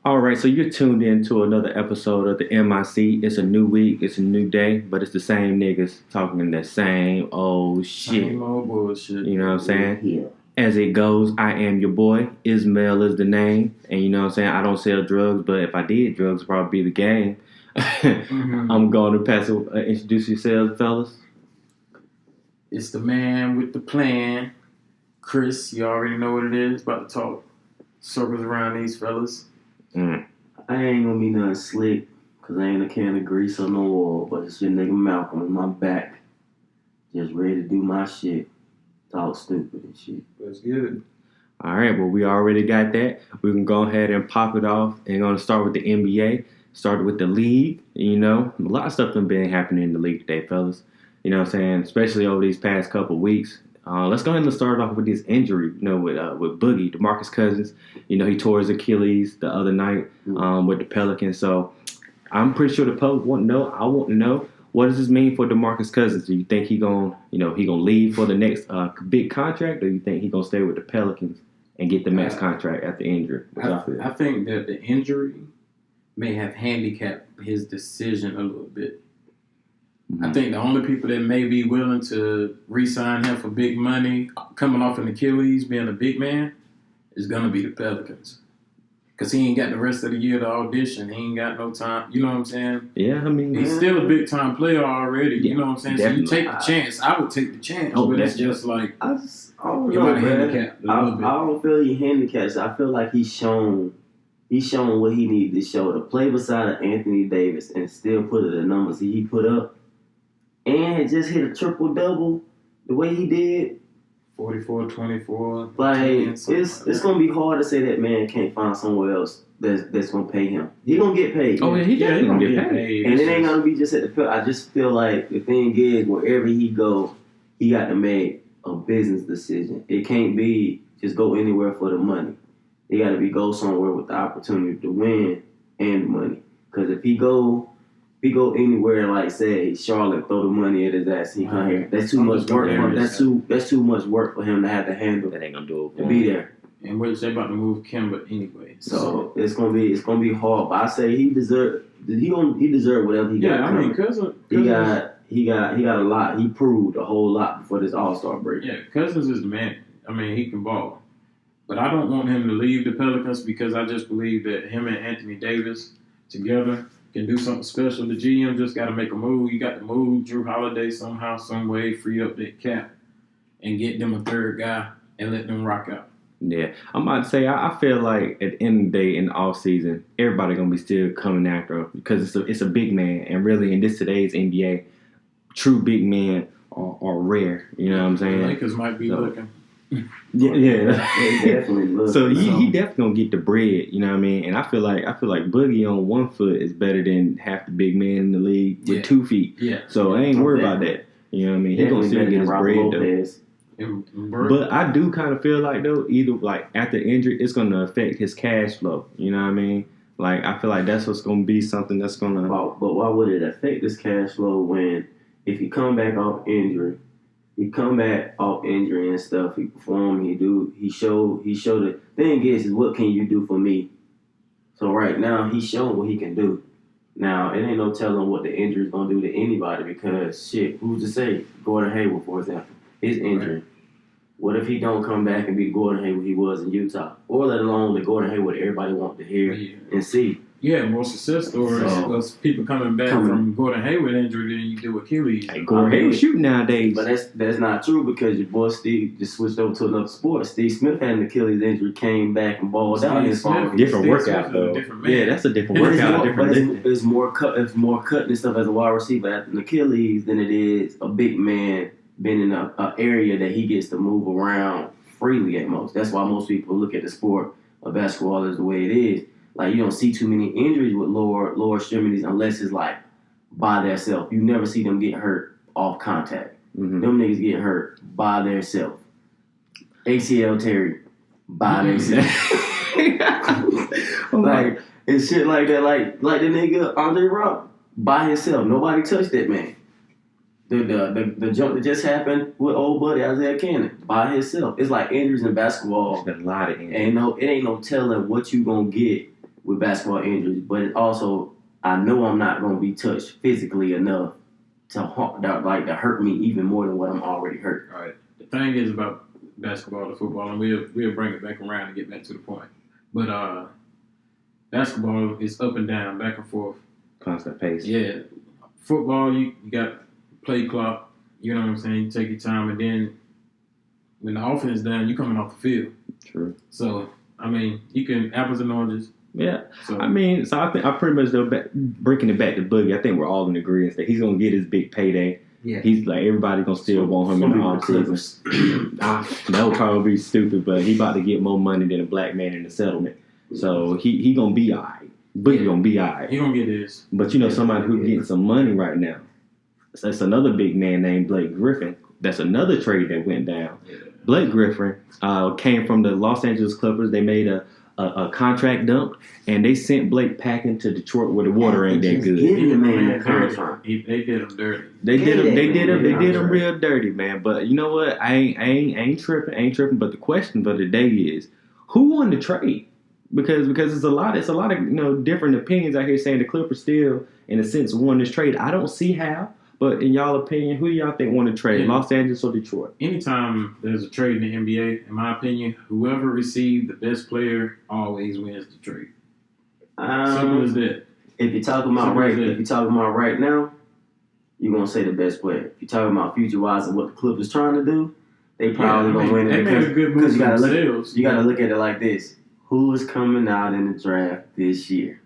All right, so you're tuned in to another episode of the M.I.C. It's a new week, it's a new day, but it's the same niggas talking that same old shit. Same old bullshit. You know what I'm saying? Yeah. As it goes, I am your boy. Ismail is the name. And you know what I'm saying? I don't sell drugs, but if I did, drugs would probably be the game. I'm going to pass it. Introduce yourselves, fellas. It's the man with the plan. Chris, you already know what it is. About to talk circles around these fellas. I ain't gonna be nothing slick, cause I ain't a can of grease or no oil, but it's your nigga Malcolm on my back. Just ready to do my shit. Talk stupid and shit. Let's get it. All right, well, we already got that. We can go ahead and pop it off. And going to start with the NBA. Started with the league. You know, a lot of stuff done been happening in the league today, fellas. You know what I'm saying? Especially over these past couple weeks. Let's go ahead and start off with this injury, you know, with Boogie, DeMarcus Cousins. You know, he tore his Achilles the other night with the Pelicans. So I'm pretty sure the public want to know. I want to know, what does this mean for DeMarcus Cousins? Do you think he gonna leave for the next big contract, or do you think he gonna stay with the Pelicans and get the max contract after injury? I think that the injury may have handicapped his decision a little bit. I think the only people that may be willing to re-sign him for big money, coming off an Achilles, being a big man, is going to be the Pelicans. Because he ain't got the rest of the year to audition. He ain't got no time. You know what I'm saying? Yeah, I mean... He's still a big-time player already. Yeah, you know what I'm saying? definitely. So you take the chance. I would take the chance. Oh, but it's definitely. just like, I don't you know, might man. handicap a little bit. I don't feel he handicaps. I feel like he's shown what he needed to show, to play beside of Anthony Davis and still put the numbers he put up, and just hit a triple-double the way he did. 44, 24. Like, 10, it's gonna be hard to say that man can't find somewhere else that's gonna pay him. He gonna get paid. Oh, yeah, he definitely gonna gonna get paid. And it ain't gonna be just at the field. I just feel like the thing is, wherever he go, he got to make a business decision. It can't be just go anywhere for the money. It got to be go somewhere with the opportunity to win and money. Because if he go anywhere, like say Charlotte, throw the money at his ass, he come here. That's too much work for him. That's too much work for him to have to handle. That ain't gonna do it. To be there. And what they about to move Kemba anyway. So it's gonna be hard. But I say he deserve whatever he got. Yeah, I mean, He got a lot. He proved a whole lot before this All-Star break. Yeah, Cousins is the man. I mean, he can ball. But I don't want him to leave the Pelicans because I just believe that him and Anthony Davis together can do something special. The GM just got to make a move. You got to move Drew Holiday somehow, some way, free up that cap, and get them a third guy and let them rock out. Yeah, I'm about to say, I feel like at the end of the day, in the off season, everybody gonna be still coming after him because it's a big man, and really in today's NBA, true big men are rare. You know what I'm saying? The Lakers might be looking. Yeah. They definitely look. So he definitely gonna get the bread. You know what I mean? And I feel like Boogie on 1 foot is better than half the big men in the league with 2 feet. Yeah. So I ain't worried about that. You know what I mean? He gonna still get his bread though. But I do kind of feel like though, either like after injury, it's gonna affect his cash flow. You know what I mean? Like I feel like that's what's gonna be something that's gonna. But why would it affect his cash flow when if he come back off injury, and stuff, he perform, he showed it. Thing is what can you do for me? So right now he's showing what he can do. Now it ain't no telling what the injury is gonna do to anybody because shit, who's to say? Gordon Hayward, for example. His injury. Right. What if he don't come back and be Gordon Hayward he was in Utah? Or let alone the Gordon Hayward everybody wants to hear and see. Yeah, more success stories. Those people coming back from Gordon Hayward injury than you do Achilles. Hey, Gordon Hayward shooting nowadays. But that's not true because your boy Steve just switched over to another sport. Steve Smith had an Achilles injury, came back and balled out his phone. Different workout though. Yeah, that's a different workout. It's more cutting and stuff as a wide receiver at an Achilles than it is a big man being in an area that he gets to move around freely at most. That's why most people look at the sport of basketball as the way it is. Like, you don't see too many injuries with lower extremities unless it's, like, by themselves. You never see them get hurt off contact. Mm-hmm. Them niggas get hurt by themselves. ACL Terry, by themselves. Like, and shit like that. Like the nigga Andre Rock, by himself. Nobody touched that man. The jump that just happened with old buddy Isaiah Cannon, by himself. It's like injuries in basketball. There's a lot of injuries. It ain't no telling what you gonna get with basketball injuries, but it also I know I'm not going to be touched physically enough to hurt me even more than what I'm already hurt. All right. The thing is about basketball to football, and we'll bring it back around and get back to the point. But basketball is up and down, back and forth. Constant pace. Yeah. Football, you got play clock. You know what I'm saying? You take your time, and then when the offense is done, you coming off the field. True. So, I mean, you can apples and oranges. Yeah. So, I mean, so I think I pretty much breaking it back to Boogie. I think we're all in agreement that he's gonna get his big payday. Yeah. He's like everybody gonna still want him in the Clippers. That would probably be stupid, but he about to get more money than a black man in the settlement. So he gonna be alright. Boogie gonna be alright. He gonna get his. But you know somebody who getting some money right now. So that's another big man named Blake Griffin. That's another trade that went down. Yeah. Blake Griffin came from the Los Angeles Clippers. They made a contract dump, and they sent Blake packing to Detroit where the water ain't that good. Give the man that dirty. contract. They did him dirty. They did him contract. real dirty, man. But you know what? I ain't tripping. But the question for the day is, who won the trade? Because it's a lot of different opinions out here saying the Clippers still, in a sense, won this trade. I don't see how. But in y'all opinion, who do y'all think won the trade, Yeah. Los Angeles or Detroit? Anytime there's a trade in the NBA, in my opinion, whoever received the best player always wins the trade. Simple as that. If you're talking about right now, you're gonna say the best player. If you're talking about future wise and what the Clippers trying to do, they probably gonna win They it made a good move you for gotta themselves. you gotta look at it like this: who is coming out in the draft this year?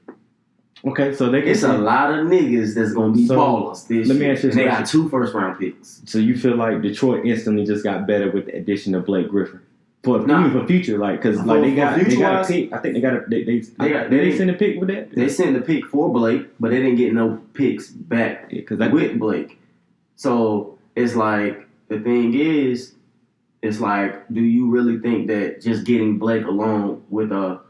Okay, so they can It's a lot of niggas that's gonna be So, ballers this let me year. ask you And this they got question. 2 first-round picks. So you feel like Detroit instantly just got better with the addition of Blake Griffin even for future, like because like they got a pick. I think they got they send a pick with that. They sent the pick for Blake, but they didn't get no picks back with Blake. So it's like the thing is, it's like, do you really think that just getting Blake along with a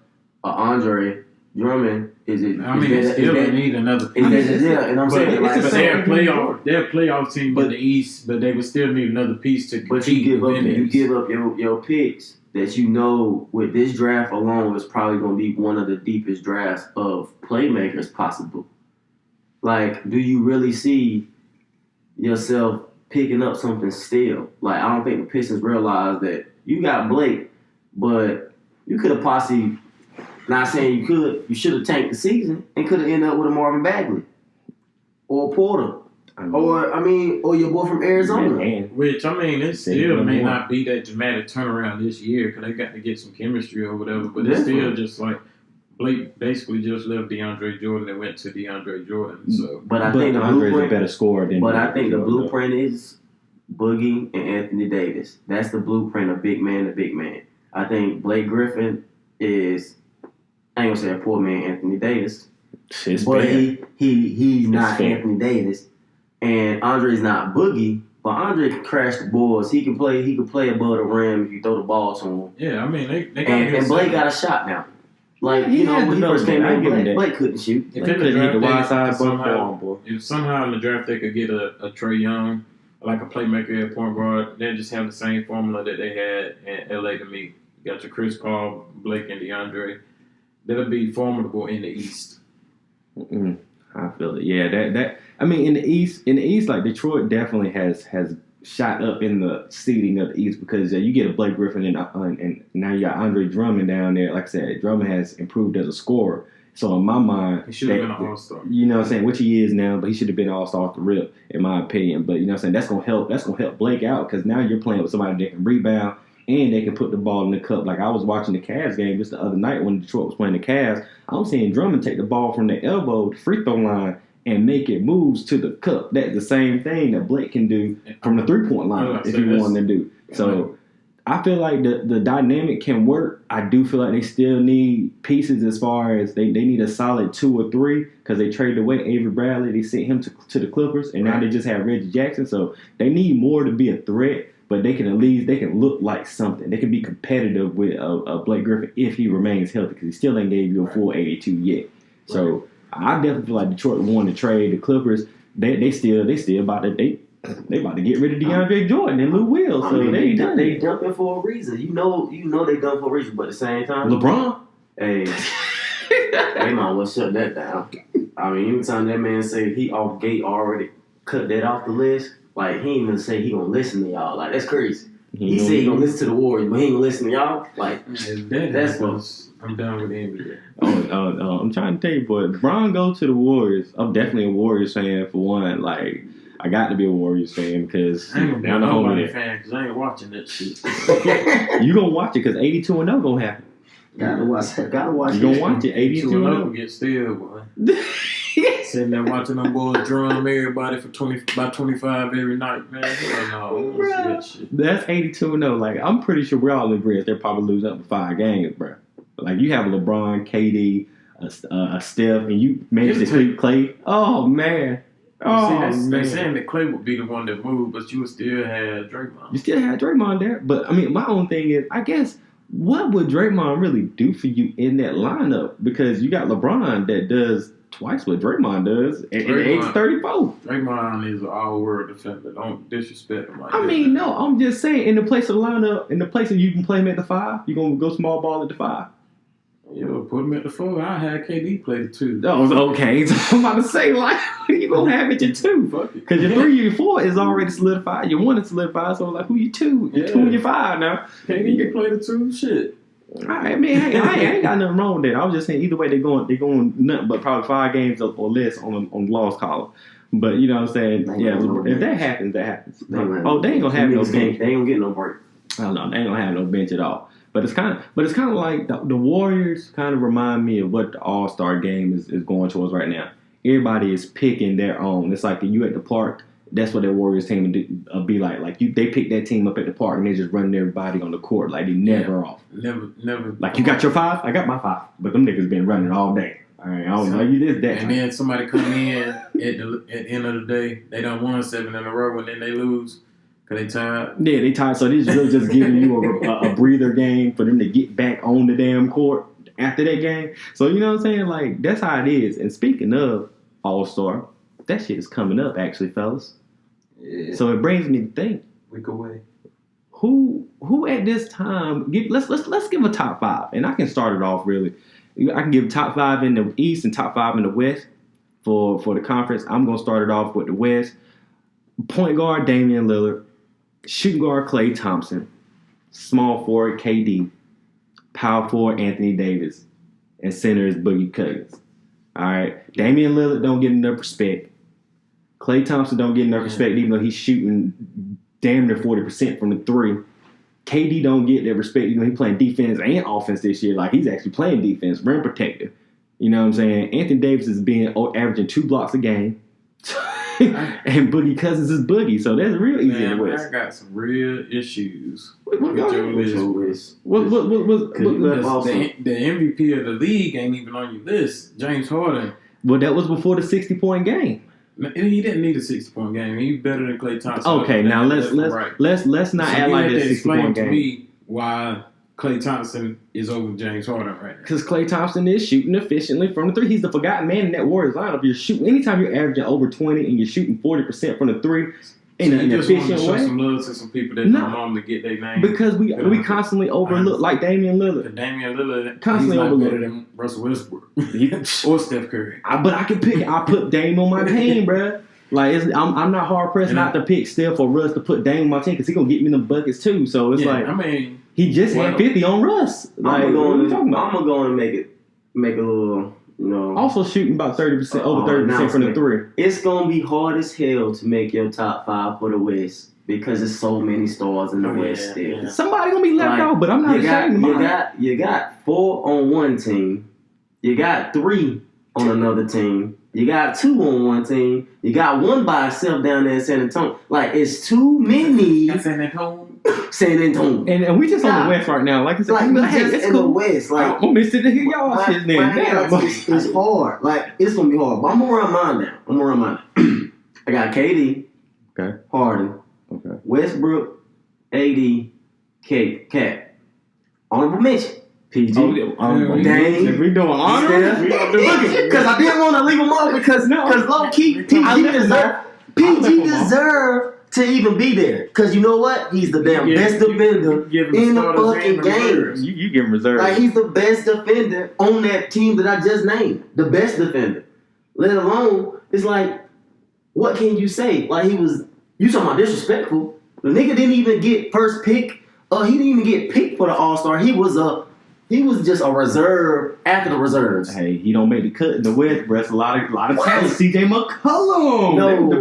Andre Drummond is it? I mean, they still need another piece. And I'm saying, But like, they're a playoff team in the East, but they would still need another piece to compete. but you with give up your picks that you know with this draft alone is probably going to be one of the deepest drafts of playmakers possible. Like, do you really see yourself picking up something still? Like, I don't think the Pistons realize that you got Blake, but you could have possibly, not saying you should have tanked the season and could have ended up with a Marvin Bagley or Porter. Or your boy from Arizona. Which, I mean, it still may not be that dramatic turnaround this year because they got to get some chemistry or whatever, but it's still just like Blake basically just left DeAndre Jordan and went to DeAndre Jordan. So, but I think the Andre's blueprint, a better scorer than. But I think the blueprint is Boogie and Anthony Davis. That's the blueprint of big man to big man. I think Blake Griffin is, I ain't gonna say a poor man Anthony Davis, but he's not Anthony Davis. And Andre's not Boogie, but Andre can crash the boards. He can play above the rim if you throw the ball to him. Yeah, I mean they got and Blake got a shot now. Like, when he first came in, Blake couldn't shoot. If somehow in the draft they could get a Trae Young, like a playmaker at point guard, they just have the same formula that they had in LA to me. You got your Chris Paul, Blake, and DeAndre. That'll be formidable in the East. Mm-mm. I feel it. Yeah, that. I mean, in the East, like Detroit definitely has shot up in the seeding of the East because you get a Blake Griffin and now you got Andre Drummond down there. Like I said, Drummond has improved as a scorer. So in my mind, he should have been an All-Star. You know what I'm saying? Which he is now, but he should have been an All-Star off the rip, in my opinion. But you know what I'm saying? That's gonna help Blake out because now you're playing with somebody that can rebound and they can put the ball in the cup. Like I was watching the Cavs game just the other night when Detroit was playing the Cavs. I'm seeing Drummond take the ball from the elbow, the free throw line, and make it moves to the cup. That's the same thing that Blake can do from the 3-point line if he wanted to do. So I feel like the dynamic can work. I do feel like they still need pieces as far as they need a solid 2 or 3 because they traded away Avery Bradley. They sent him to the Clippers, and now they just have Reggie Jackson. So they need more to be a threat, but they can at least look like something. They can be competitive with Blake Griffin if he remains healthy because he still ain't gave you a full 82 yet. So I definitely feel like Detroit won the trade. The Clippers, they still about to they about to get rid of DeAndre Jordan and Lou Will. So they dumping for a reason. You know they done for a reason, but at the same time, LeBron. Hey, They might well shut that down. I mean, anytime that man say he off gate already cut that off the list, like he ain't even say he gonna listen to y'all. Like that's crazy. He said he gonna listen to the Warriors, but he ain't gonna listen to y'all. Like that's close. I'm done with the NBA. I'm trying to tell you, boy. If Bron go to the Warriors, I'm definitely a Warriors fan for one. Like, I got to be a Warriors fan because I ain't gonna be a down the home nobody with it. fan because I ain't watching that shit. You gonna watch it because 82-0 gonna happen. Gotta watch. You gonna watch it 82-0. Get still, boy. Sitting there watching them boys drum everybody for 25 every night, man. Hell no, I don't see that shit. That's 82-0. Like, I'm pretty sure we're all in agreement. They're probably losing up to 5 games, bro. Like, you have LeBron, KD, a Steph, and you managed to keep Clay. Oh, man. They saying that Clay would be the one that moved, but you would still have Draymond. You still had Draymond there. But, I mean, my own thing is, I guess, what would Draymond really do for you in that lineup? Because you got LeBron that does twice what Draymond does at age 34. Draymond is an all-world defender. Don't disrespect him like that. I mean, no, I'm just saying, in the place of the lineup, in the place that you can play him at the 5, you're going to go small ball at the 5. Yo, put him at the 4. I had KD play the 2. That was okay. So I'm about to say, like, who you going to have at your 2? Fuck it. Because your 3 or your 4 is already solidified. Your 1 is solidified. So, like, who you 2? Your 2 and your 5 now. KD can play the 2. Shit. I mean, I ain't got nothing wrong with that. I was just saying, either way, they're going nothing but probably 5 games or less on the loss column. But you know what I'm saying? Yeah, if that happens, that happens. They ain't gonna have no bench. They ain't gonna get no break. I don't know. They ain't gonna have no bench at all. But it's kind of like the Warriors kind of remind me of what the All-Star game is going towards right now. Everybody is picking their own. It's like you at the park. That's what their Warriors team would be like. Like they pick that team up at the park and they just running everybody on the court like they never off. Never. Like you got your 5, I got my 5, but them niggas been running all day. All right, I don't know you this that. And then somebody come in at the end of the day, they done won 7 in a row and then they lose. Cause they tired. Yeah, they tired. So this is really just giving you a breather game for them to get back on the damn court after that game. So you know what I'm saying? Like that's how it is. And speaking of All-Star, that shit is coming up actually, fellas. Yeah. So it brings me to think. Week away. Who at this time? Let's give a top 5, and I can start it off really. I can give top 5 in the East and top 5 in the West for the conference. I'm gonna start it off with the West. Point guard Damian Lillard. Shooting guard Klay Thompson, small forward KD, power forward Anthony Davis, and center is Boogie Cousins. All right, Damian Lillard don't get enough respect. Klay Thompson don't get enough respect, even though he's shooting damn near 40% from the 3. KD don't get that respect, even though he's playing defense and offense this year. Like he's actually playing defense, rim protector. You know what I'm saying? Anthony Davis is averaging 2 blocks a game. And Boogie Cousins is Boogie, so that's real easy in the West. I got some real issues What with your list. the MVP of the league ain't even on your list. James Harden. Well, that was before the 60-point game. He didn't need a 60-point game. He's better than Klay Thompson. Okay, now let's not act like it's a 60-point game. To me why Klay Thompson is over James Harden right now. Because Klay Thompson is shooting efficiently from the 3. He's the forgotten man in that Warriors lineup. You're shooting anytime you're averaging over 20 and you're shooting 40% from the 3 in an efficient way. Show some love to some people that don't normally get their name. Because we constantly overlook, like Damian Lillard. Damian Lillard Constantly he's not overlooked. better than Russell Westbrook or Steph Curry. But I put Dame on my team, bruh. Like I'm not hard pressed not to pick Steph or Russ to put Dame on my team because he gonna get me them buckets too. So it's like he just had 50 on Russ. Like I'm what are you talking about? I'm gonna go and make a little, Also shooting about 30%, over 30% from the 3. It's gonna be hard as hell to make your top 5 for the West because there's so many stars in the West still. Yeah. Somebody gonna be left out, but I'm not ashamed of mine. You got 4 on one team. You got 3 on another team. You got 2 on one team. You got 1 by itself down there in San Antonio. Like, it's too many. San Antonio. San Antonio. And we just on the West right now. Like I said, it's cool. The West. Like, I'm missing to hear y'all shit then. It's hard. Like, it's going to be hard. But I'm going to run mine down. I got KD. Okay. Harden. Okay. Westbrook. AD. Cat. Honorable mention. PG. Dang. We doing honor? Because I didn't want to leave them off because low key, PG deserve to even be there. Because you know what? He's the damn best defender in the fucking game. You give him reserve. Like, he's the best defender on that team that I just named. The best defender. Let alone, it's like, what can you say? Like, you talking about disrespectful. The nigga didn't even get first pick. He didn't even get picked for the All-Star. He was just a reserve after the reserves. Hey, he don't make the cut in the West, bro. It's a lot of talent. C.J. McCollum. No,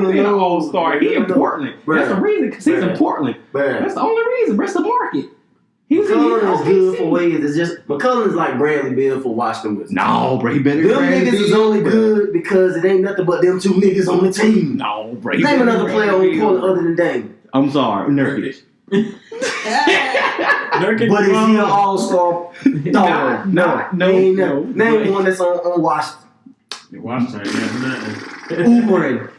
an All-Star. He in Portland. Bruh. That's the reason, because he's in Portland. Bruh. That's the only reason. Rest of the market. McCollum is good for ways. It's just McCollum is like Bradley Beal for Washington Wizards. No, bro, he better. Them niggas is only good because it ain't nothing but them two niggas on the team. No, bro. Name another player on Portland other than Dame. I'm sorry, Nurkic. But is he an All-Star? No. Name one that's on Washington. Washington has nothing. Oubre,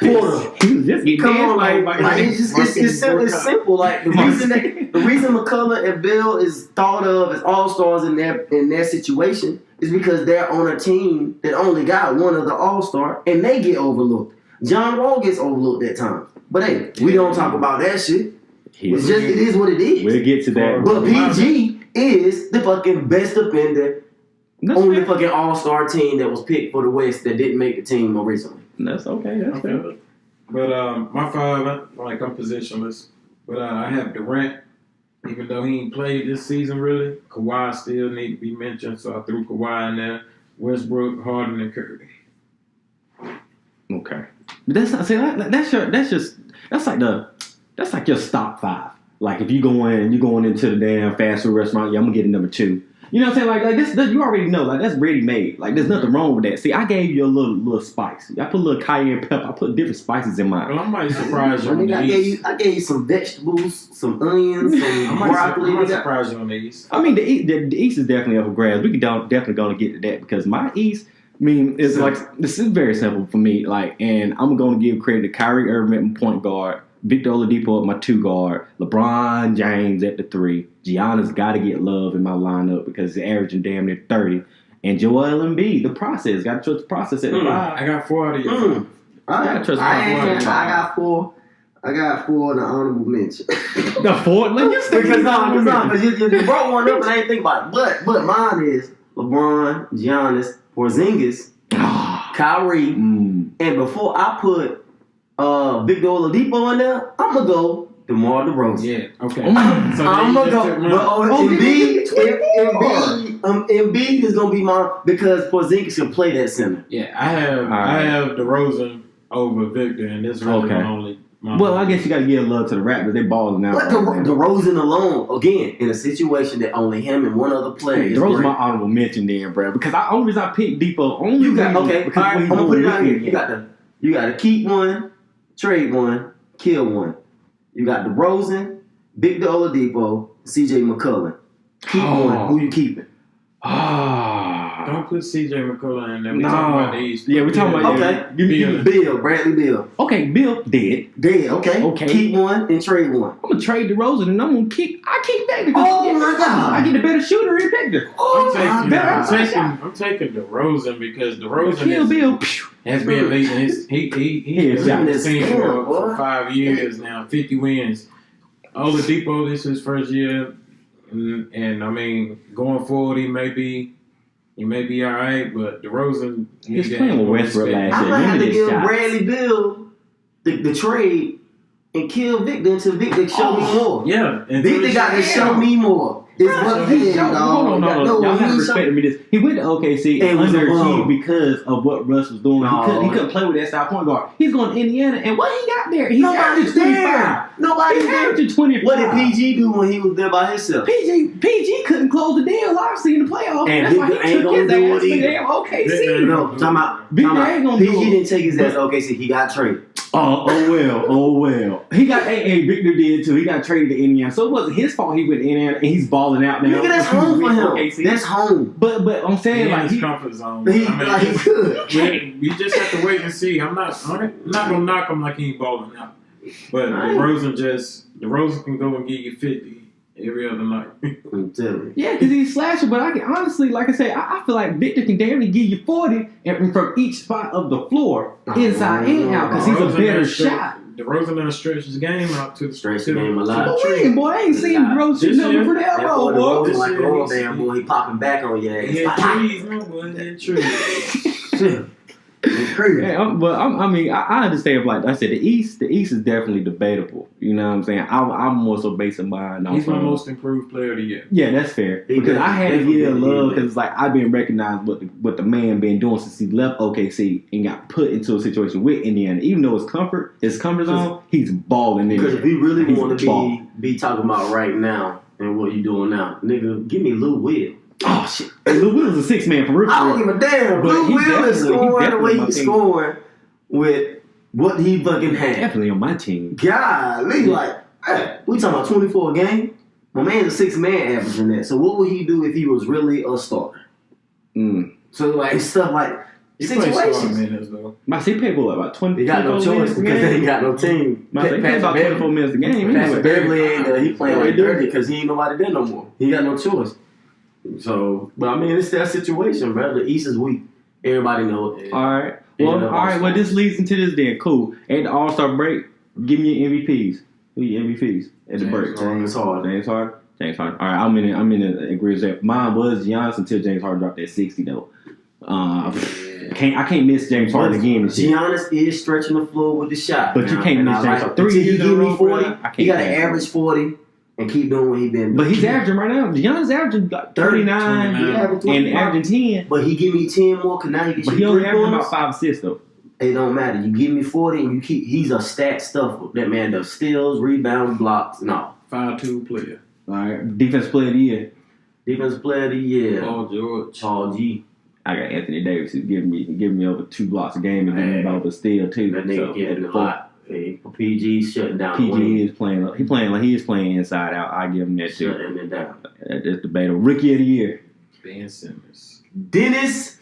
Porter. He was just getting Come on, like it's simple. Like the reason McCullough and Bill is thought of as all-stars in their situation is because they're on a team that only got one of the all-star and they get overlooked. John Wall gets overlooked at times, but hey, we don't talk about that shit. It's just it is what it is. We'll get to that. But PG is the fucking best defender on the fucking all-star team that was picked for the West that didn't make the team originally. That's okay. That's fair. But my five, I'm positionless. But I have Durant, even though he ain't played this season really. Kawhi still need to be mentioned, so I threw Kawhi in there. Westbrook, Harden, and Curry. Okay, but that's not. See, that's like your stop five. Like if you going into the damn fast food restaurant, I'm gonna get a number 2. You know what I'm saying? Like this, you already know. Like that's ready made. Like there's nothing wrong with that. See, I gave you a little spice. I put a little cayenne pepper. I put different spices in mine. Well, I might surprise you on the East. I gave you some vegetables, some onions, some broccoli. I might surprise you on the East. I mean, the East is definitely up for grabs. We can definitely gonna get to that because my East. I mean, it's like this is very simple for me. Like, and I'm gonna give credit to Kyrie Irving at my point guard, Victor Oladipo at my 2 guard, LeBron James at the 3. Giannis got to get love in my lineup because he's averaging damn near 30. And Joel Embiid, the process. Got to trust the process at the 5. I got 4 out of you. I got to trust the process. I got 4. I got 4 in the honorable mention. The 4? Like you said, because you brought one up and I didn't think about it. But mine is LeBron, Giannis, Porzingis, Kyrie, and before I put Victor Oladipo in there, I'm gonna go DeMar DeRozan. Yeah, okay. So I'm gonna go. Embiid is gonna be mine because Porzingis can play that center. Yeah, I have DeRozan over Victor, and this is really my only. Well, I guess you got to give love to the Raptors. They balling now. But DeRozan alone, again, in a situation that only him and one other player is DeRozan my honorable mention there, bro. Because the only reason I picked Depot only you got because I'm gonna put it out here. You got to keep one, trade one, kill one. You got DeRozan, Victor Oladipo, C.J. McCollum. Keep one. Who you keeping? Don't put C.J. McCollum in there. We're talking about the East. Yeah, we're talking about Bill, Bradley Bill. Okay, Bill dead. Okay. Keep one and trade one. I'm gonna trade DeRozan and I'm gonna keep Victor. Oh my God! I get a better shooter in Victor. I'm taking DeRozan because DeRozan Bill has been leading his. He has been the team for 5 years now, 50 wins. Oladipo, this is his first year, and I mean, going forward, he may be all right, but DeRozan. He's playing with Westbrook last year. I might have to give Bradley Bill the trade and kill Victor until Victor show me more. Yeah, and Victor got to show me more. It's what he is, dog. Hold on. Y'all have to respect me this. He went to OKC and underachieved because of what Russ was doing. He couldn't play with that style point guard. He's going to Indiana, and what he got there? He's averaging 25. Nobody's there. 25. What did PG do when he was there by himself? PG couldn't close the deal, obviously, in the playoffs. And Victor ain't going to do it either. OKC. No, talking about PG didn't take his ass to OKC. He got traded. Oh well. He got Victor did too. He got traded to Indiana, so it wasn't his fault. He went to Indiana and he's balling out now. Nigga, that's home for him. OKC. That's home. But I'm saying his comfort zone. He's good. You just have to wait and see. I'm not gonna knock him like he ain't balling out. But DeRozan can go and give you 50 every other night. I'm telling you. Yeah, because he's slashing. But I can honestly, like I say, I feel like Victor can damn near give you 40 from each spot of the floor, inside and out, because he's a better shot. DeRozan done stretched his game out to Stretch the game a lot. Oh, man, boy, I ain't seen DeRozan shoot nothing for the That elbow, boy, boy. like, oh, damn, boy, he popping back on your He ass. had trees, man, boy. He had trees. Crazy. Yeah, I understand. Like I said, the East is definitely debatable. You know what I'm saying? I'm more so basing mine on. He's my most improved player of the year. Yeah, that's fair. Because I had to give love because like I've been recognized what the man been doing since he left OKC and got put into a situation with Indiana. Even though his comfort zone, he's balling in. Because if we really want to be talking about right now and what you doing now, nigga, give me Lou Will. Oh shit! Lou Will's a 6-man for real. I don't give a damn. Lou Will is scoring the way he's scoring with what he fucking had. Definitely on my team. Golly, like, hey, we talking about 24 a game. My man's a 6-man averaging that. So what would he do if he was really a starter? So like stuff like He situations. minutes though. He played for about 20. He got no choice because they ain't got no team. He played about 24 minutes a game. Patrick Beverly ain't he playing like dirty because he ain't nobody there no more. He got no choice. So, but I mean, it's that situation, bro. The East is weak. Everybody knows it. All right. Well, this leads into this then. Cool. At the All-Star break, give me your MVPs. Who your MVPs at the break? James Harden. James Harden. All right, I'm in agreement with that. Mine was Giannis until James Harden dropped that 60 though. I can't miss James Harden again. Giannis is stretching the floor with the shot, but you can't miss James Harden. 3 He years give me 40. He got to to average 40 and keep doing what he been doing. But he's averaging right now. Giannis averaging like 39 and averaging 10. But he give me 10 more because now he can shoot 3 pointers. But he only averaging about 5 assists though. It don't matter. You give me 40 and you keep. He's a stat stuffer. That man does steals, rebounds, blocks, and all. 5'2" player. All right, defensive player of the year. Defensive player of the year. Paul George. Paul G. I got Anthony Davis who's giving me over 2 blocks a game and giving me about a steal too. That nigga getting a lot. Hey, PG's shutting down. PG is playing. He playing like he is playing inside out. I give him that too. Shutting it down. That's debatable. Rookie of the year. Ben Simmons. Dennis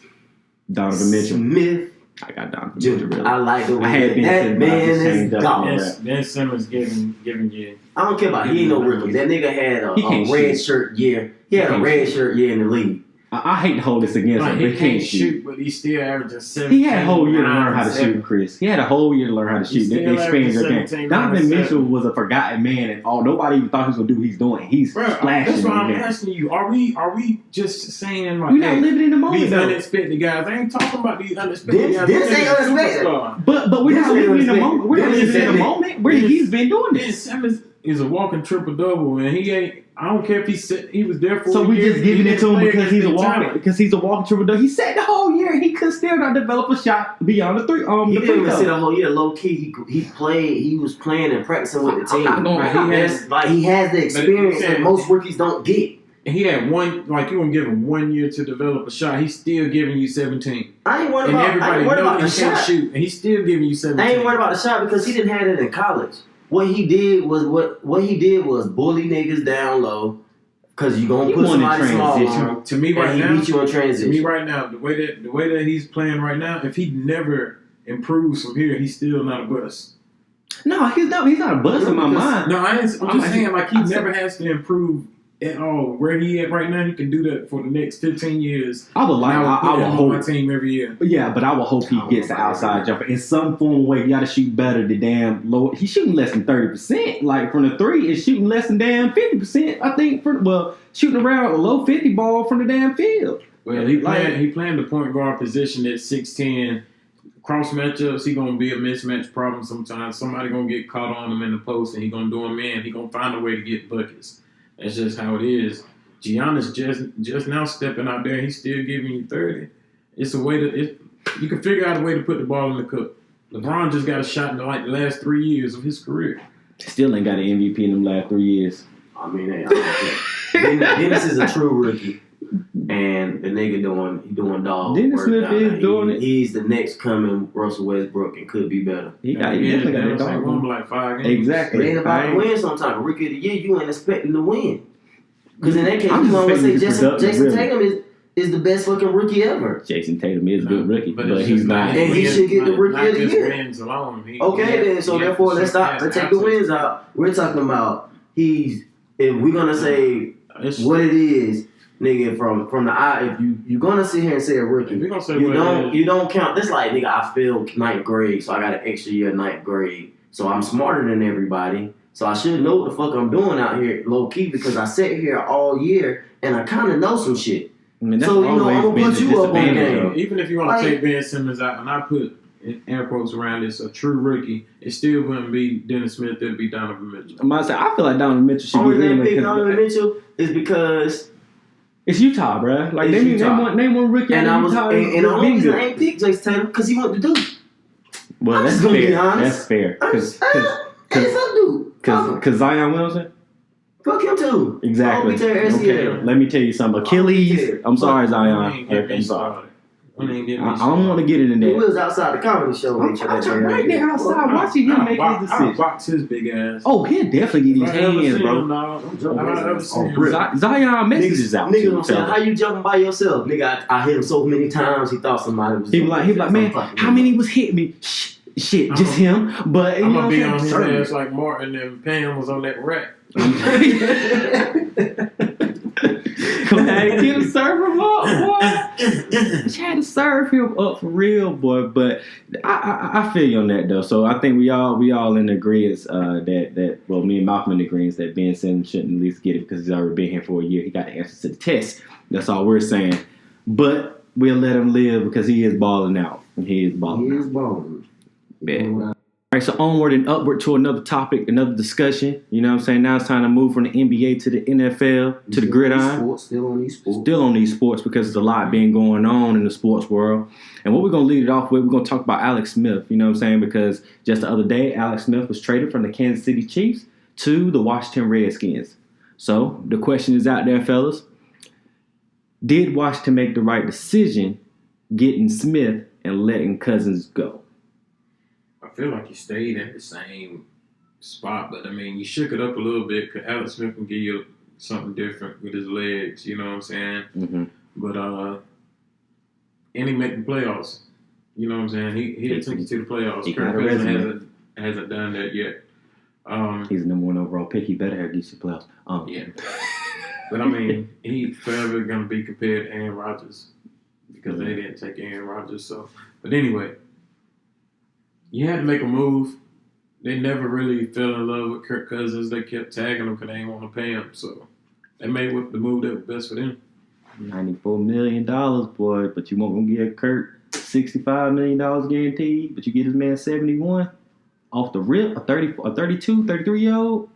Donovan Mitchell. Smith. I got Donovan Mitchell. Really. I like the way that man is gone. Ben Simmons giving you. I don't care about he ain't no rookie. That nigga had a red shirt year. He had a red shirt year in the league. I hate to hold this against him. He can't shoot, but he's still averaging 17. He had a whole year to learn how to shoot, Chris. He had a whole year to learn how to shoot. They expanded your game. Donovan Mitchell was a forgotten man, and nobody even thought he was gonna do what he's doing. He's splashing. That's why I'm asking you. Are we just saying like we're not living in the moment? These unexpected guys. I ain't talking about these unexpected guys. This ain't unexpected. But we're not living in the moment. We're not living in the moment where he's been doing this. Ben Simmons is a walking triple double, and he ain't. I don't care if he was there for. So we just giving it to him because he's a walking triple double. He sat the whole year. He could still not develop a shot beyond the three. He didn't even sit the whole year. Low key, he played. He was playing and practicing with the team. He has the experience that most rookies don't get. He had one. Like you want to give him 1 year to develop a shot. He's still giving you 17. I ain't worried about the shot. Shoot, and he's still giving you 17. I ain't worried about the shot because he didn't have it in college. What he did was bully niggas down low because you gonna put somebody small on. To me right now, he beat you in transition. To me right now, the way that he's playing right now, if he never improves from here, he's still not a bust. No, he's not a bust in my mind. No, I'm just saying like he never has to improve at all. Where he at right now, he can do that for the next 15 years. I would hope my team every year. Yeah, but I would hope he gets the outside jumper in some form of way. You got to shoot better than damn low. He's shooting less than 30%. Like from the three, is shooting less than damn 50%. I think shooting around a low 50 ball from the damn field. Well, he playing the point guard position at 6'10". Cross matchups, he gonna be a mismatch problem sometimes. Somebody gonna get caught on him in the post, and he gonna do him in. He gonna find a way to get buckets. That's just how it is. Giannis just now stepping out there. He's still giving you 30. It's a way you can figure out a way to put the ball in the cup. LeBron just got a shot in like the last 3 years of his career. Still ain't got an MVP in them last 3 years. I mean, Dennis is a true rookie, and the nigga doing dog Dennis work. Smith is doing it. He's the next coming Russell Westbrook and could be better. He definitely got a dog. Won like 5 games. Exactly. It ain't about to win sometimes. Rookie of the year, you ain't expecting to win. Because in that case, you gonna say Jason Tatum is the best fucking rookie ever. Jason Tatum is a good rookie, but he's not. And he should get the rookie of the year. Wins alone. Then so therefore let's take the wins out. We're talking about if we're gonna say what it is, nigga, from the eye. If you're gonna sit here and say a rookie, you don't count this like nigga. I failed ninth grade, so I got an extra year ninth grade. So I'm smarter than everybody. So I should know what the fuck I'm doing out here, low key, because I sat here all year and I kind of know some shit. I mean, that's So I'm gonna been put the you up on disadvantage, game. though. Even if you want Like- to take Ben Simmons out, and I put in air quotes around this, a true rookie, it still wouldn't be Dennis Smith. It'd be Donovan Mitchell. I'm about to say, I feel like Donovan Mitchell should Only be reason in I pick because Donovan Mitchell is because it's Utah, bro. Like It's Utah. name one rookie and out I of was Utah. and the only been reason I good. ain't picked Jason Tatum because he went to Duke. Well, I'm that's just gonna be fair. honest. That's fair. Hey, fuck Duke. Because Zion Wilson. Fuck him too. Exactly. I'll be there SEL. Okay. Let me tell you something. Achilles. I'm sorry, Zion. I'm sorry. I don't want to get into He that. was outside the comedy show. I'm right there outside watching him make his I'll decision. box his big ass. Oh, he'll definitely get his hands, bro. Zion messages out. Nigga, to I'm saying, fella. how you jumping by yourself? Nigga, I hit him so many times, he thought somebody was. He be like, man, how many was hit me? Shit, just him. But you I'm know gonna what be I'm on his saying? ass like Martin and Pam was on that rack. Come ahead and get him, serve him up, boy. You had to serve him up for real, boy. But I feel you on that though. So I think we all in agreement that well, me and Malcolm in agreement that Ben Simmons shouldn't at least get it because he's already been here for a year. He got the answers to the test. That's all we're saying. But we'll let him live because he is balling out. He is balling out. balling. Yeah. All right, so onward and upward to another topic, another discussion. You know what I'm saying? Now it's time to move from the NBA to the NFL, to the gridiron. Still on these sports. Still on these sports because there's a lot being going on in the sports world. And what we're going to lead it off with, we're going to talk about Alex Smith. You know what I'm saying? Because just the other day, Alex Smith was traded from the Kansas City Chiefs to the Washington Redskins. So the question is out there, fellas. Did Washington make the right decision getting Smith and letting Cousins go? I feel like he stayed in the same spot, but I mean, you shook it up a little bit because Alex Smith can give you something different with his legs. You know what I'm saying? Mm-hmm. But and he make the playoffs. You know what I'm saying? He took you to the playoffs. He Kirk got a Cousins resume. hasn't done that yet. He's the number one overall pick. He better have decent playoffs. Yeah. But I mean, he forever gonna be compared to Aaron Rodgers because they didn't take Aaron Rodgers. So, but anyway, you had to make a move. They never really fell in love with Kirk Cousins. They kept tagging him because they didn't want to pay him. So they made the move that was best for them. $94 million, boy. But you won't gonna give Kurt $65 million guaranteed, but you get his man 71 off the rip, a 32, 33-year-old.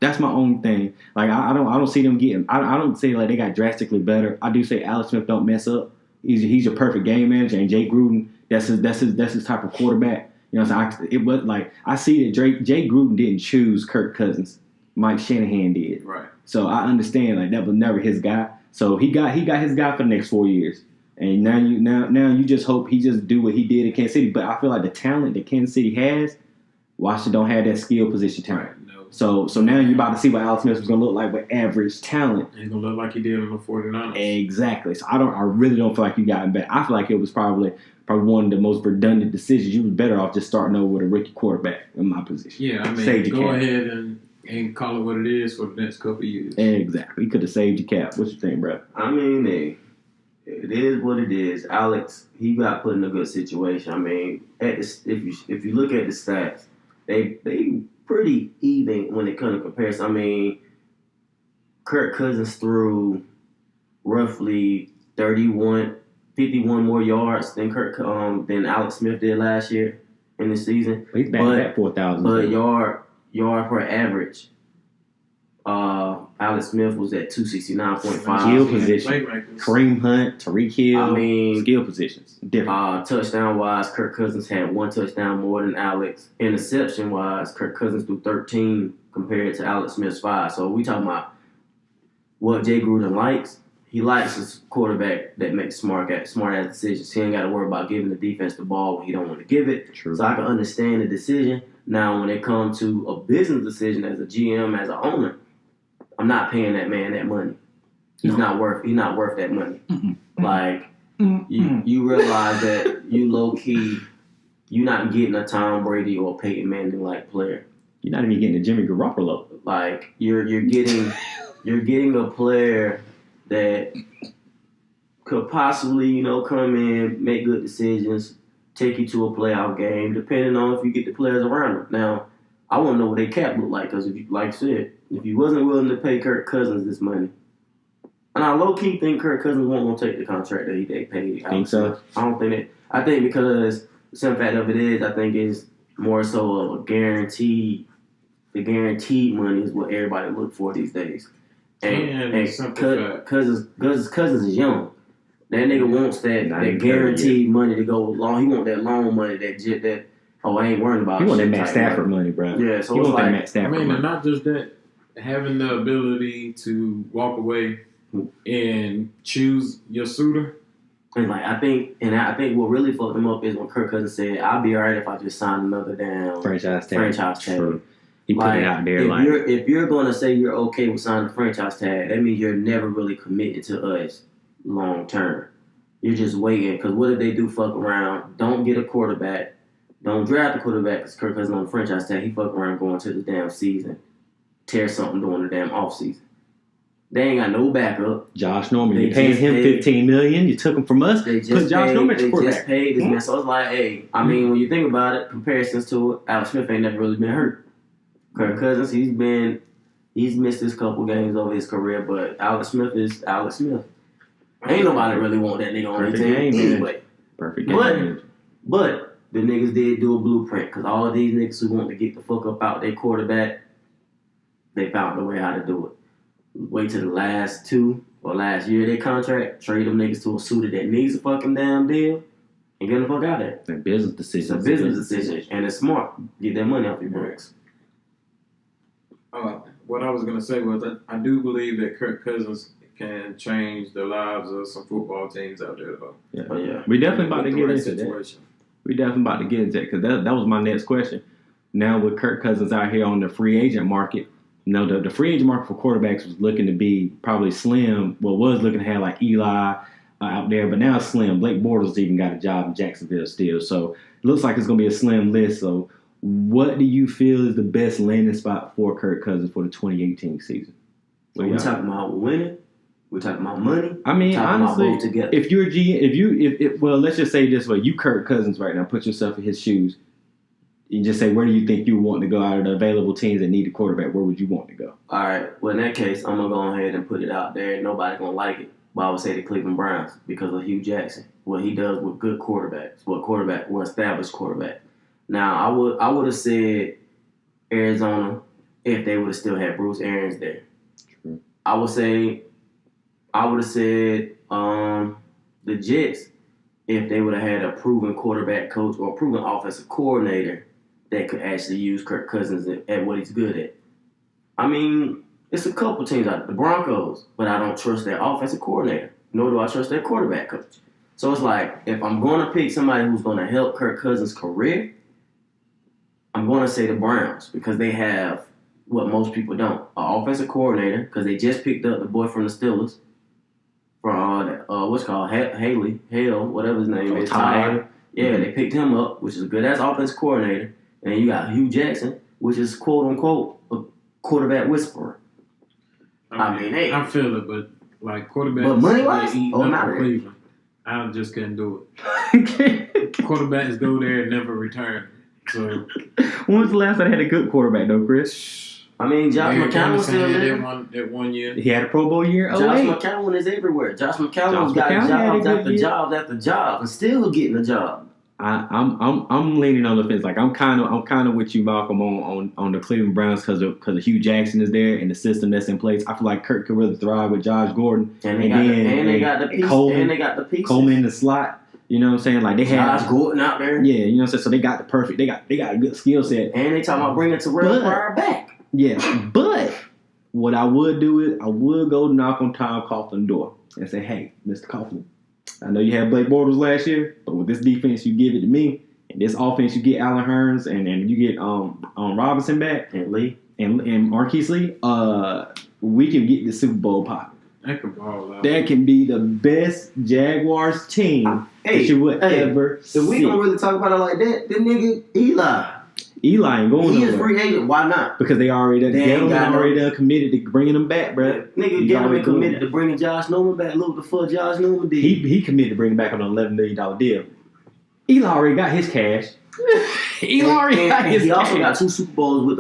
That's my own thing. Like I don't see them getting. I don't say like they got drastically better. I do say Alex Smith don't mess up. He's your perfect game manager, and Jay Gruden, that's his type of quarterback. You know what I'm saying? It was like I see that Jay Gruden didn't choose Kirk Cousins. Mike Shanahan did. Right. So I understand like that was never his guy. So he got his guy for the next 4 years. And now you just hope he just do what he did in Kansas City. But I feel like the talent that Kansas City has, Washington don't have that skill position talent. Right. No. So now you're about to see what Alex Smith was gonna look like with average talent. He's gonna look like he did on the 49ers. Exactly. So I really don't feel like you got him back. I feel like it was probably one of the most redundant decisions. You was better off just starting over with a rookie quarterback in my position. Yeah, I mean, Saved your go cap. ahead and call it what it is for the next couple of years. Exactly. You could have saved your cap. What you think, bro? I mean, hey, it is what it is. Alex, he got put in a good situation. I mean, if you look at the stats, they pretty even when it comes to comparison. I mean, Kirk Cousins threw roughly 51 more yards than than Alex Smith did last year in the season. He's back at 4,000. But yard per average, Alex Smith was at 269.5. Skill position. Playmakers. Kareem Hunt, Tariq Hill. I mean, skill positions. Different. Touchdown wise, Kirk Cousins had 1 touchdown more than Alex. Interception wise, Kirk Cousins threw 13 compared to Alex Smith's 5. So we talking about what Jay Gruden likes. He likes his quarterback that makes smart ass decisions. He ain't got to worry about giving the defense the ball when he don't want to give it. True. So I can understand the decision. Now, when it comes to a business decision as a GM, as an owner, I'm not paying that man that money. He's not worth that money. Like you realize that you low key, you're not getting a Tom Brady or Peyton Manning like player. You're not even getting a Jimmy Garoppolo. Like you're getting a player that could possibly, come in, make good decisions, take you to a playoff game, depending on if you get the players around him. Now, I want to know what their cap look like, because if you, like I said, if you wasn't willing to pay Kirk Cousins this money, and I low key think Kirk Cousins won't gonna take the contract that they paid. Think so? I don't think that. I think because the simple fact of it is, I think it's more so of a guaranteed. The guaranteed money is what everybody look for these days. And Cousins is young. That nigga wants that guaranteed money to go long. He want that long money that I ain't worrying about. He want that Matt Stafford money, bro. Yeah, so he it's want like, that Matt Stafford money. And not just that, having the ability to walk away and choose your suitor. And like I think what really fucked him up is when Kirk Cousins said, "I'll be alright if I just sign another damn franchise tag." True. He put it out there if you're gonna say you're okay with signing a franchise tag, that means you're never really committed to us long term. You're just waiting, because what if they do fuck around? Don't get a quarterback. Don't draft a quarterback because Kirk Cousins on the franchise tag. He fuck around going to the damn season, tear something during the damn off season. They ain't got no backup. Josh Norman, you paid him $15 million. You took him from us. They put Josh Norman at quarterback. They just paid this man. So it's like, hey, I mean, when you think about it, comparisons to it, Alex Smith ain't never really been hurt. Kirk Cousins, he's missed his couple games over his career, but Alex Smith is Alex Smith. Ain't nobody really want that nigga on their team anyway. Perfect game. But the niggas did do a blueprint, because all of these niggas who want to get the fuck up out their quarterback, they found a way how to do it. Wait till the last year of their contract, trade them niggas to a suitor that needs a fucking damn deal, and get the fuck out of there. A business decision. It's a business decision, and it's smart. Get that money off your backs. What I was going to say was I do believe that Kirk Cousins can change the lives of some football teams out there, though. Yeah. But yeah. We definitely about to get into that. We definitely about to get into that, because that was my next question. Now with Kirk Cousins out here on the free agent market, the free agent market for quarterbacks was looking to be probably slim. Well, was looking to have like Eli out there, but now it's slim. Blake Bortles even got a job in Jacksonville still. So it looks like it's going to be a slim list. So what do you feel is the best landing spot for Kirk Cousins for the 2018 season? We're talking about winning. We're talking about money. I mean, honestly, if you're a well, let's just say this way: you Kirk Cousins right now. Put yourself in his shoes. You just say, where do you think you want to go out of the available teams that need a quarterback? Where would you want to go? All right. Well, in that case, I'm gonna go ahead and put it out there. Nobody gonna like it, but I would say the Cleveland Browns, because of Hugh Jackson. What he does with good quarterbacks, established quarterback. Now, I would have said Arizona if they would have still had Bruce Arians there. True. I would have said the Jets if they would have had a proven quarterback coach or a proven offensive coordinator that could actually use Kirk Cousins at what he's good at. I mean, it's a couple teams out there, the Broncos, but I don't trust their offensive coordinator, nor do I trust their quarterback coach. So it's like, if I'm going to pick somebody who's going to help Kirk Cousins' career, I'm going to say the Browns, because they have what most people don't. An offensive coordinator, because they just picked up the boy from the Steelers, from what's called Hale, whatever his name is. Todd. Yeah, they picked him up, which is a good-ass offensive coordinator. And you got Hugh Jackson, which is quote-unquote a quarterback whisperer. I mean, hey. I feel it, but like quarterbacks, but money-wise, not Cleveland. I just couldn't do it. Quarterbacks go there and never return. So when was the last time they had a good quarterback, though, Chris? I mean, Josh McCown was still there. That one year. He had a Pro Bowl year. Josh McCown is everywhere. Josh McCown's got jobs after jobs after jobs, and still getting a job. I'm leaning on the fence. Like I'm kind of with you, Malcolm, on the Cleveland Browns because of Hugh Jackson is there and the system that's in place. I feel like Kirk could really thrive with Josh Gordon, and they got the pieces. Coleman in the slot. You know what I'm saying? Like they had Josh Gordon out there. Yeah, you know what I'm saying. So they got they got a good skill set. And they talking about bringing Terrell Pryor back. Yeah, but what I would do is I would go knock on Tom Coughlin's door and say, "Hey, Mr. Coughlin, I know you had Blake Bortles last year, but with this defense you give it to me, and this offense you get Allen Hurns and you get Robinson back and Lee and Marquise Lee, we can get the Super Bowl popping. That can be the best Jaguars team that you would ever see. If we don't really talk about it like that, then nigga Eli ain't going nowhere. He is free agent. Why not? Because they already committed to bringing him back, bro. Nigga, Gettleman committed to bringing Josh Norman back. Look what the fuck Josh Norman did. He committed to bringing back on an $11 million deal. Eli already got his cash. Eli already got his he cash. also got 2 Super Bowls with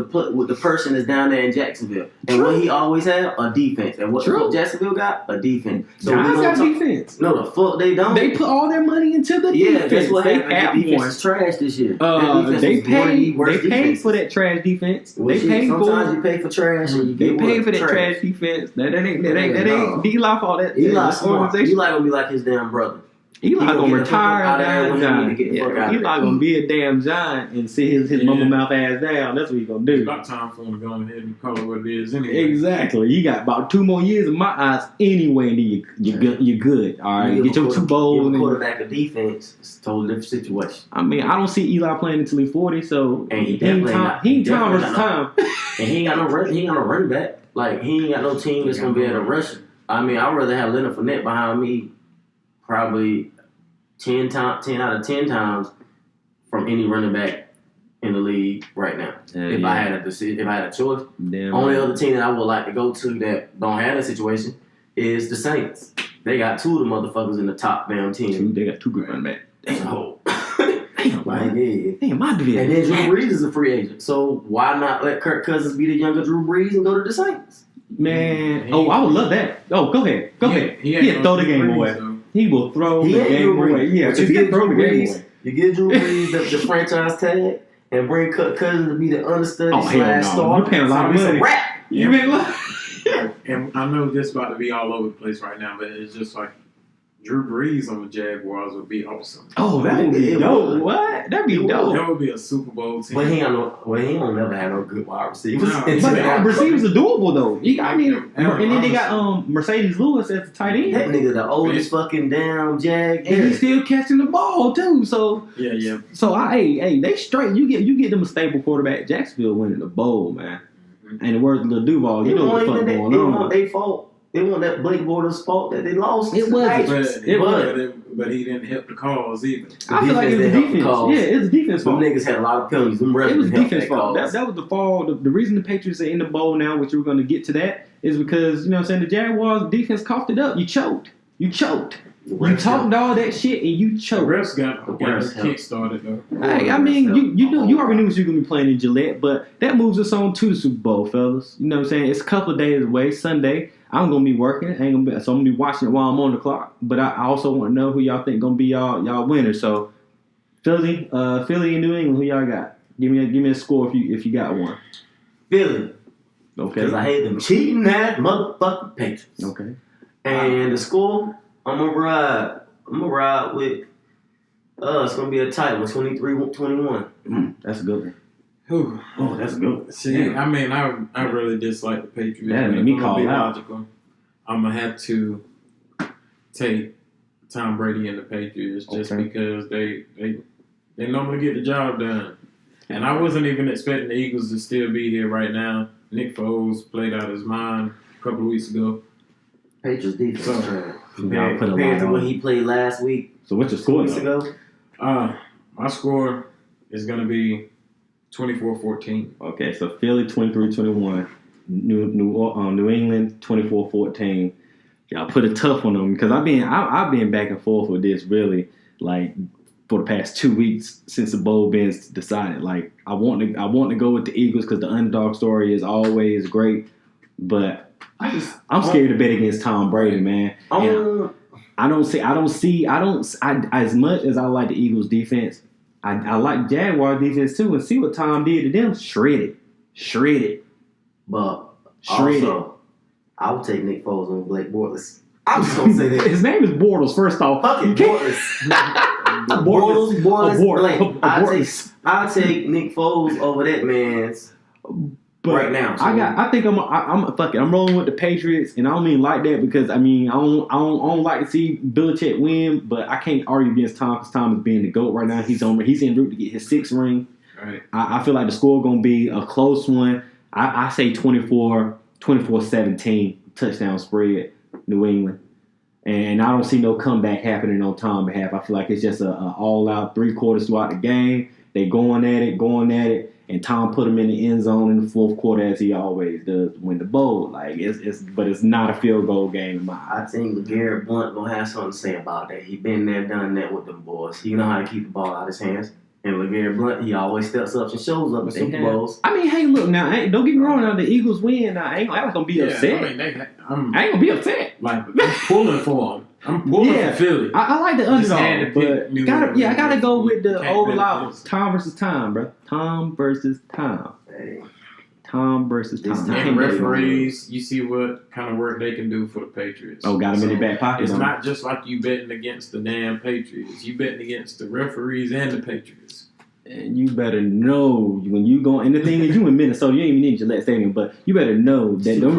the person that's down there in Jacksonville. And True. what he always had, a defense. And what the fuck Jacksonville got? A defense. So Giants got defense. No, the fuck they don't. They put all their money into the defense. That's what they happened. have The defense one. is trash this year. They paid for that trash defense. Well, sometimes you pay for trash and you get They paid for that trash defense. That ain't Eli fault. Eli smart. Eli gonna be like his damn brother. Eli gonna retire out of there when he down. need to get the fuck out Eli of there. gonna be a damn giant and sit his mama mouth ass down. That's what he gonna do. It's about time for him to go ahead and call it what it is anyway. Exactly. You got about 2 more years in my eyes anyway, and then you're good. All right, get your 2 bowls. Give a quarterback a defense. It's a totally different situation. I mean, I don't see Eli playing until he's 40, so And he ain't time versus time. And he ain't got no running back. Like, he ain't got no team that's gonna be able to rush him. I mean, I'd rather have Leonard Fournette behind me probably 10 out of 10 times from any running back in the league right now. If I had a choice. Only other team that I would like to go to that don't have that situation is the Saints. They got 2 of the motherfuckers in the top damn team. They got 2 good running backs. Damn, my division. And then Drew Brees is a free agent. So why not let Kirk Cousins be the younger Drew Brees and go to the Saints? Man, I would love that. Oh, go ahead. He'll throw the game away. He will throw the game away. Yeah, but you get Drew Brees. You give Drew Brees the franchise tag and bring Kirk Cousins to be the understudy star. You paying a lot of money. You paying a lot. And I know this about to be all over the place right now, but it's just like Drew Brees on the Jaguars would be awesome. Oh, that would be dope. What? That'd be dope. That would be a Super Bowl team. But he don't never have no good wide receivers. No. But receivers are doable though. And then they got Mercedes Lewis as the tight end. That nigga the oldest fucking damn Jag. And he's still catching the ball too. So yeah. So they straight. You get them a stable quarterback. Jacksonville winning the bowl, man. And the words of Lil Duval, you know what the fuck going on. It wasn't their fault. It wasn't that Blake Bortles' fault that they lost. It wasn't. But he didn't help the cause either. I feel like it was the defense. Yeah, it's the defense fault. Them niggas had a lot of penalties. Them refs it was didn't defense help fault. that That was the fall. The reason the Patriots are in the bowl now, which we're going to get to that, is because, you know what I'm saying, the Jaguars defense coughed it up. You choked. You talked all that shit and you choked. The refs got the kick started though. Hey, I mean, you already knew you were going to be playing in Gillette, but that moves us on to the Super Bowl, fellas. You know what I'm saying? It's a couple of days away. Sunday. I'm gonna be working. So I'm gonna be watching it while I'm on the clock. But I also want to know who y'all think gonna be y'all winners. So Philly and New England, who y'all got? Give me a score if you got one. Philly. Okay. Because I hate them cheating ass motherfucking Patriots. Okay. And the score, I'm gonna ride with. It's gonna be a tight one, 23-21. That's a good one. Oh, that's good. See, I mean, I really dislike the Patriots. That made me call out. Logical, I'm gonna have to take Tom Brady and the Patriots just because they normally get the job done. And I wasn't even expecting the Eagles to still be here right now. Nick Foles played out his mind a couple of weeks ago. Patriots defense. Compared to when he played last week. So what's your score? 2 weeks ago? My score is gonna be 24-14. Okay, so Philly 23-21, New England 24-14. Y'all put a tough on them because I've been back and forth with this really like for the past 2 weeks since the bowl been decided. Like I want to go with the Eagles because the underdog story is always great, but I'm scared to bet against Tom Brady, man. As much as I like the Eagles defense. I like Jaguar defense too, and see what Tom did to them. Shredded. But also, I would take Nick Foles and Blake Bortles. I'm just gonna say that his name is Bortles. First off, fucking Bortles. Bortles. I'll take Nick Foles over that man's. But right now, so. I think I'm fuck it. I'm rolling with the Patriots, and I don't mean like that because I don't like to see Belichick win, but I can't argue against Tom because Tom is being the GOAT right now. He's en route to get his 6th ring. Right. I feel like the score gonna be a close one. I say 24-17 touchdown spread, New England, and I don't see no comeback happening on Tom's behalf. I feel like it's just a all out 3 quarters throughout the game. They going at it. and Tom put him in the end zone in the fourth quarter as he always does to win the bowl. Like but it's not a field goal game in my eyes. I think LeGarrette Blount gonna have something to say about that. He been there, done that with them boys. He know how to keep the ball out of his hands. And LeGarrette Blount, he always steps up and shows up in Super Bowls. I mean, hey, look now. Don't get me wrong. Now the Eagles win. Now, I ain't gonna be upset. I mean, I ain't gonna be upset. Like I'm pulling for him. I'm pulling for Philly. I like the underdog, but I gotta go with the overall Tom versus Tom, bro. Tom versus Tom. Hey. Tom versus Tom. And referees, you see what kind of work they can do for the Patriots. Oh, got them in the back pocket. It's not just like you betting against the damn Patriots. You betting against the referees and the Patriots. And you better know when you go. And the thing is, you in Minnesota, you ain't even need Gillette Stadium, but you better know that them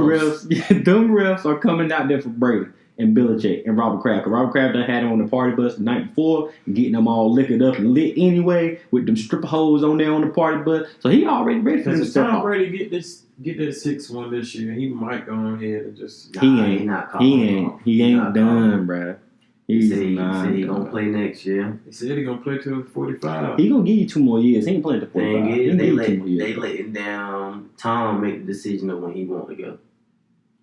refs are coming out there for Brady and Belichick and Robert Kraft. Robert Kraft done had him on the party bus the night before, getting them all liquored up and lit anyway with them stripper hoes on there on the party bus. So he already ready for this. If Tom Brady get that 6-1 this year, he might go ahead and just. He ain't done, bro. He said he gonna play next year. He said he gonna play till 45. He gonna give you 2 more years. He ain't playing to 45. Thing is, they letting down Tom make the decision of when he want to go.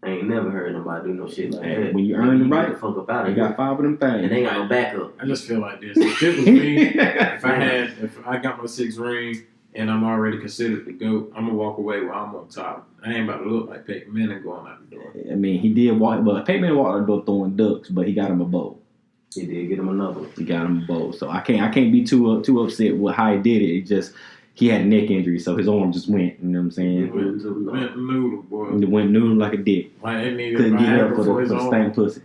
I ain't never heard nobody do no shit like that. When you earn the right, fuck up out of you here. got 5 of them things. And they ain't got no backup. I just feel like this. If it was me, if I got my 6th ring and I'm already considered the GOAT, I'm gonna walk away while I'm on top. I ain't about to look like Peyton Manning going out the door. I mean, he did walk, but Peyton Manning walked out the door throwing ducks, but he got him a bowl. He did get him another one. He got him a bowl. So I can't be too upset with how he did it. It just he had a neck injury, so his arm just went. You know what I'm saying? It went noodle, boy. It went noodle like a dick. Like it needed Couldn't get Viagra up for the stank pussy.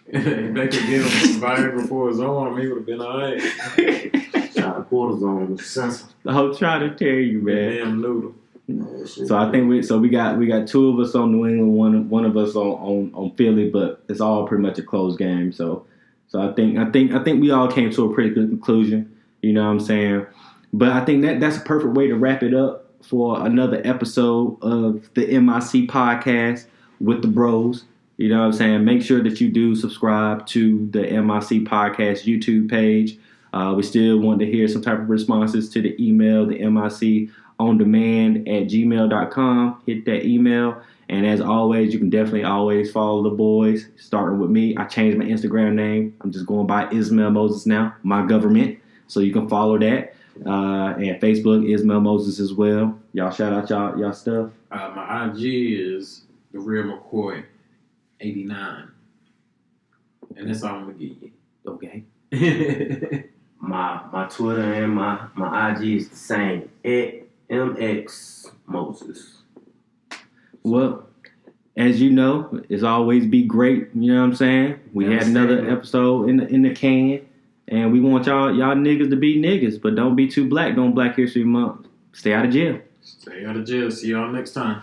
If they could get him Viagra for his arm, he would have been alright. Shot of cortisone was sensitive. I'm trying to tell you, man. Damn noodle. So I think we got 2 of us on New England, one of us on Philly, but it's all pretty much a close game. So I think we all came to a pretty good conclusion. You know what I'm saying? But I think that's a perfect way to wrap it up for another episode of the M.I.C. podcast with the bros. You know what I'm saying? Make sure that you do subscribe to the M.I.C. podcast YouTube page. We still want to hear some type of responses to the email, the MIC on demand at gmail.com. Hit that email. And as always, you can definitely always follow the boys, starting with me. I changed my Instagram name. I'm just going by Ismail Moses now, my government. So you can follow that. And Facebook, Ismail Moses as well. Y'all shout out y'all stuff. My IG is The Real McCoy 89. And that's all I'm going to give you. Okay. My Twitter and my IG is the same. At MX Moses. Well, as you know, it's always be great. You know what I'm saying? We had another episode in the can, and we want y'all niggas to be niggas, but don't be too black. Don't Black History Month. Stay out of jail. Stay out of jail. See y'all next time.